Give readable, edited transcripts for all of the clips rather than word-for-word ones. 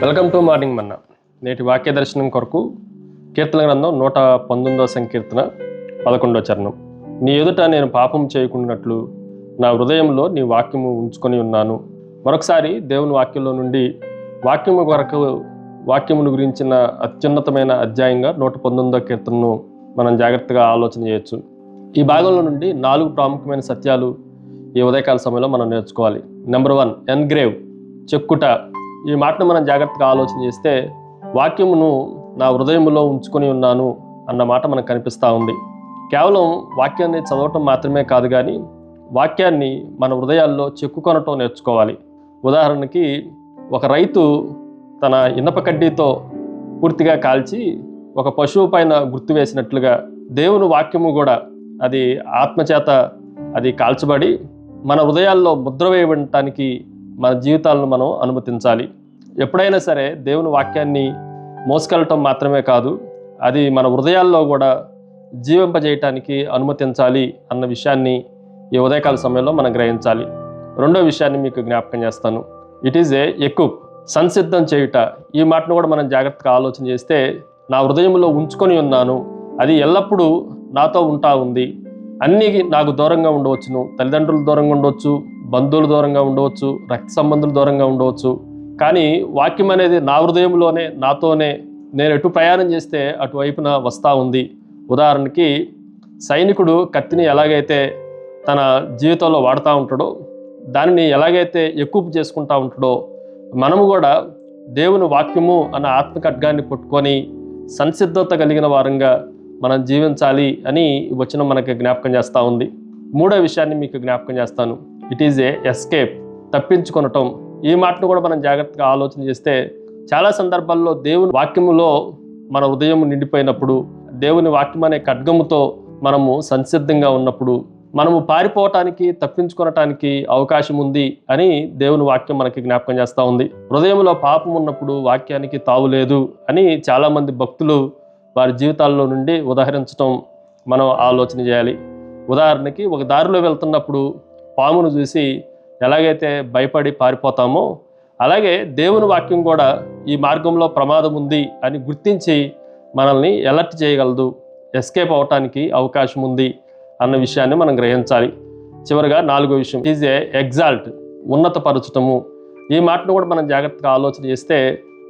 Welcome to morning మన్నా. నేటి వాక్య దర్శనం కొరకు కీర్తన గ్రంథం 119వ సంకీర్తన 11వ చరణం. నీ ఎదుట నేను పాపం చేయకుండాట్లు నా హృదయంలో నీ వాక్యము ఉంచుకొని ఉన్నాను. మరొకసారి దేవుని వాక్యంలో నుండి వాక్యమును గురించిన అత్యున్నతమైన అధ్యాయంగా 119వ కీర్తనను మనం జాగ్రత్తగా ఆలోచన చేయొచ్చు. ఈ భాగంలో నుండి 4 ప్రాముఖ్యమైన సత్యాలు ఈ ఉదయకాల సమయంలో మనం నేర్చుకోవాలి. నెంబర్ 1, ఎన్గ్రేవ్, చెక్కుట. ఈ మాటను మనం జాగ్రత్తగా ఆలోచన చేస్తే వాక్యమును నా హృదయంలో ఉంచుకొని ఉన్నాను అన్న మాట మనకు కనిపిస్తూ ఉంది. కేవలం వాక్యాన్ని చదవటం మాత్రమే కాదు, కానీ వాక్యాన్ని మన హృదయాల్లో చెక్కుకొనటం నేర్చుకోవాలి. ఉదాహరణకి ఒక రైతు తన ఇనప కడ్డీతో పూర్తిగా కాల్చి ఒక పశువు పైన గుర్తు వేసినట్లుగా దేవుని వాక్యము కూడా అది ఆత్మచేత అది కాల్చబడి మన హృదయాల్లో ముద్ర వేయబడటానికి మన జీవితాలను మనం అనుమతించాలి. ఎప్పుడైనా సరే దేవుని వాక్యాన్ని మోసుకెళ్ళటం మాత్రమే కాదు, అది మన హృదయాల్లో కూడా జీవింపజేయటానికి అనుమతించాలి అన్న విషయాన్ని ఈ ఉదయకాల సమయంలో మనం గ్రహించాలి. రెండో విషయాన్ని మీకు జ్ఞాపకం చేస్తాను. ఇట్ ఈజ్ ఎక్విప్, సంసిద్ధం చేయుట. ఈ మాటను కూడా మనం జాగ్రత్తగా ఆలోచన చేస్తే నా హృదయంలో ఉంచుకొని ఉన్నాను, అది ఎల్లప్పుడూ నాతో ఉంటా ఉంది. అన్నీ నాకు దూరంగా ఉండవచ్చును, తల్లిదండ్రులు దూరంగా ఉండవచ్చు, బంధువులు దూరంగా ఉండవచ్చు, రక్త సంబంధులు దూరంగా ఉండవచ్చు, కానీ వాక్యం అనేది నా హృదయంలోనే నాతోనే నేను ఎటు ప్రయాణం చేస్తే అటువైపున వస్తూ ఉంది. ఉదాహరణకి సైనికుడు కత్తిని ఎలాగైతే తన జీవితంలో వాడుతూ ఉంటాడో, దానిని ఎలాగైతే ఎక్కువ చేసుకుంటూ ఉంటాడో, మనము కూడా దేవుని వాక్యము అన్న ఆత్మ ఖడ్గాన్ని పట్టుకొని సంసిద్ధత కలిగిన వారంగా మనం జీవించాలి అని వచనం మనకి జ్ఞాపకం చేస్తూ ఉంది. మూడో విషయాన్ని మీకు జ్ఞాపకం చేస్తాను. ఇట్ ఈజ్ ఎస్కేప్, తప్పించుకొనటం. ఈ మాటను కూడా మనం జాగ్రత్తగా ఆలోచన చేస్తే చాలా సందర్భాల్లో దేవుని వాక్యములో మన హృదయం నిండిపోయినప్పుడు, దేవుని వాక్యం అనే ఖడ్గముతో మనము సంసిద్ధంగా ఉన్నప్పుడు మనము పారిపోవటానికి, తప్పించుకొనటానికి అవకాశం ఉంది అని దేవుని వాక్యం మనకి జ్ఞాపకం చేస్తూ ఉంది. హృదయంలో పాపం ఉన్నప్పుడు వాక్యానికి తావులేదు అని చాలామంది భక్తులు వారి జీవితాల్లో నుండి ఉదాహరించడం మనం ఆలోచన చేయాలి. ఉదాహరణకి ఒక దారిలో వెళ్తున్నప్పుడు పామును చూసి ఎలాగైతే భయపడి పారిపోతామో, అలాగే దేవుని వాక్యం కూడా ఈ మార్గంలో ప్రమాదం ఉంది అని గుర్తించి మనల్ని అలర్ట్ చేయగలదు, ఎస్కేప్ అవటానికి అవకాశం ఉంది అన్న విషయాన్ని మనం గ్రహించాలి. చివరిగా 4వ విషయం ఈజ్ ఎగ్జాల్ట్, ఉన్నతపరచటము. ఈ మాటను కూడా మనం జాగ్రత్తగా ఆలోచన చేస్తే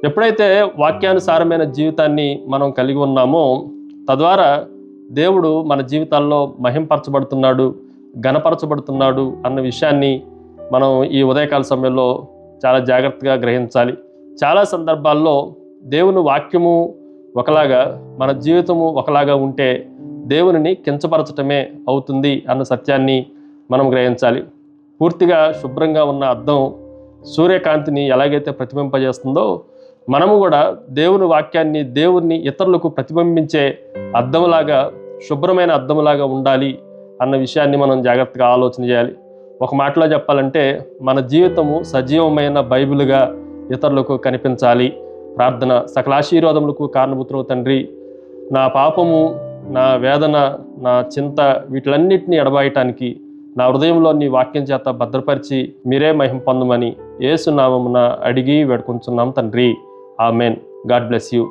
ఎప్పుడైతే వాక్యానుసారమైన జీవితాన్ని మనం కలిగి ఉన్నామో, తద్వారా దేవుడు మన జీవితాల్లో మహింపరచబడుతున్నాడు, ఘనపరచబడుతున్నాడు అన్న విషయాన్ని మనం ఈ ఉదయకాల సమయంలో చాలా జాగ్రత్తగా గ్రహించాలి. చాలా సందర్భాల్లో దేవుని వాక్యము ఒకలాగా, మన జీవితము ఒకలాగా ఉంటే దేవునిని కించపరచటమే అవుతుంది అన్న సత్యాన్ని మనం గ్రహించాలి. పూర్తిగా శుభ్రంగా ఉన్న అద్దం సూర్యకాంతిని ఎలాగైతే ప్రతిబింపజేస్తుందో, మనము కూడా దేవుని వాక్యాన్ని, దేవుణ్ణి ఇతరులకు ప్రతిబింబించే అద్దంలాగా, శుభ్రమైన అద్దంలాగా ఉండాలి అన్న విషయాన్ని మనం జాగ్రత్తగా ఆలోచన చేయాలి. ఒక మాటలో చెప్పాలంటే మన జీవితము సజీవమైన బైబిల్గా ఇతరులకు కనిపించాలి. ప్రార్థన. సకల ఆశీర్వాదములకు కారణభూతుడవు తండ్రి, నా పాపము, నా వేదన, నా చింత వీటిలన్నిటినీ ఎడబాయటానికి నా హృదయంలో నీ వాక్యం చేత భద్రపరిచి మీరే మహిమ పొందమని యేసు నామమున అడిగి వేడుకొంచున్నాం తండ్రి. ఆమెన్. God bless you.